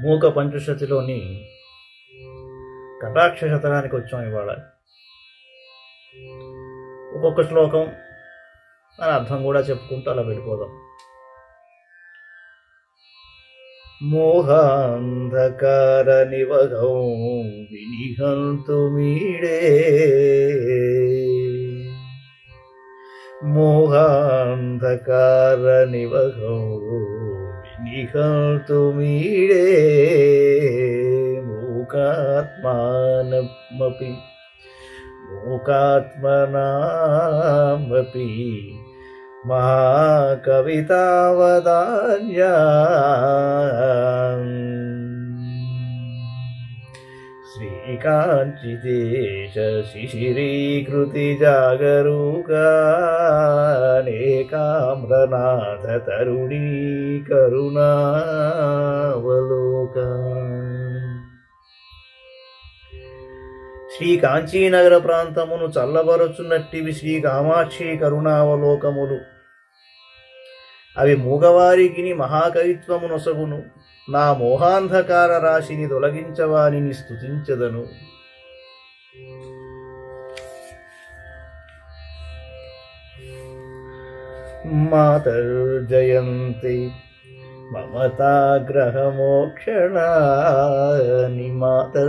మూక పంచశతిలోని కటాక్ష శతకానికి వచ్చాం ఇవాళ. ఒక్కొక్క శ్లోకం దాని అర్థం కూడా చెప్పుకుంటూ అలా వెళ్ళిపోదాం. మోహాంధకార నివగౌ వినిహంతు మీడే, మోహాంధకార నివగౌ వినిహంతు మీడే, మూకాత్మానమపి మూకాత్మనామపి మహాకవితావదాన్యా, శ్రీకాంచిదేశ శిశిరీకృతి జాగరూకానేకామ్రనాథ తరుణీ కరుణావలోకా. శ్రీ కాంచీనగర ప్రాంతమును చల్లబరుచున్నట్టివి శ్రీ కామాక్షి కరుణావలోకములు. అవి మూగవారికిని మహాకవిత్వము నొసగును. నా మోహాంధకార రాశిని తొలగించవానిని స్తుతించదను. మాతర్జయంతి మమతాగ్రహమోక్షణాని, మాతర్జయంతి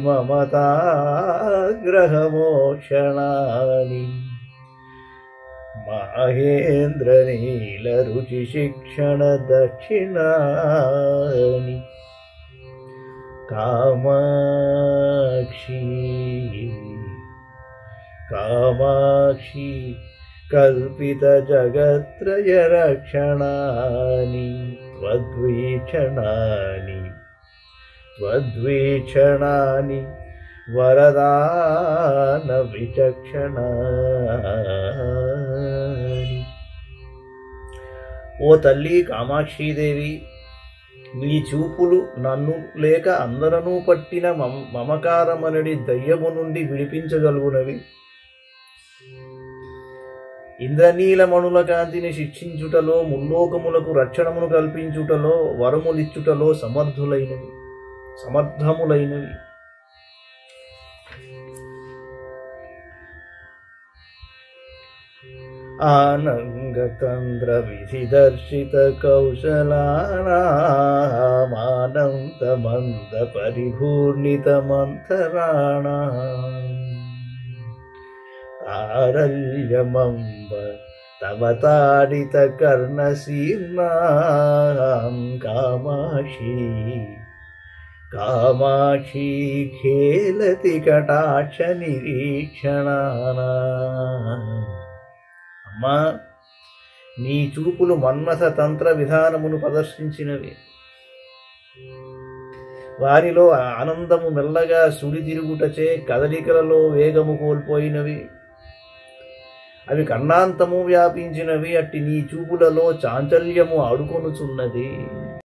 మమతాగ్రహమోక్షణాని, మహేంద్రనీలరుచి శిక్షణ దక్షిణాని, కామాక్షి కామాక్షి కల్పిత జగత్రయ రక్షణాని, త్వద్వీక్షణాని త్వద్వీక్షణాని వరదాన విచక్షణాని. ఓ తల్లి కామాక్షీదేవి, నీ చూపులు నన్ను లేక అందరనూ పట్టిన మమకారమనడి దయ్యము నుండి విడిపించగలుగునవి. ఇంద్రనీలమణుల కాంతిని శిక్షించుటలో, ముల్లోకములకు రక్షణమును కల్పించుటలో, వరములిచ్చుటలో సమర్థములైనవి. ఆనంగతంద్ర విధిదర్శిత కౌశలానామానంత మంద పరిభూర్ణిత మంతరాణా, తారల్యమంబ తవ తాడిత కర్ణశీర్ణాం, కామాక్షి కామాక్షి ఖేలతి కటాక్ష నిరీక్షణానా. అమ్మా, నీ చూపులు మన్మథ తంత్ర విధానమును ప్రదర్శించినవి. వారిలో ఆనందము మెల్లగా సుడి తిరుగుటచే కదలికలలో వేగము కోల్పోయినవి. అవి కర్ణాంతము వ్యాపించినవి. అట్టి నీ చూపులలో చాంచల్యము ఆడుకొనుచున్నది.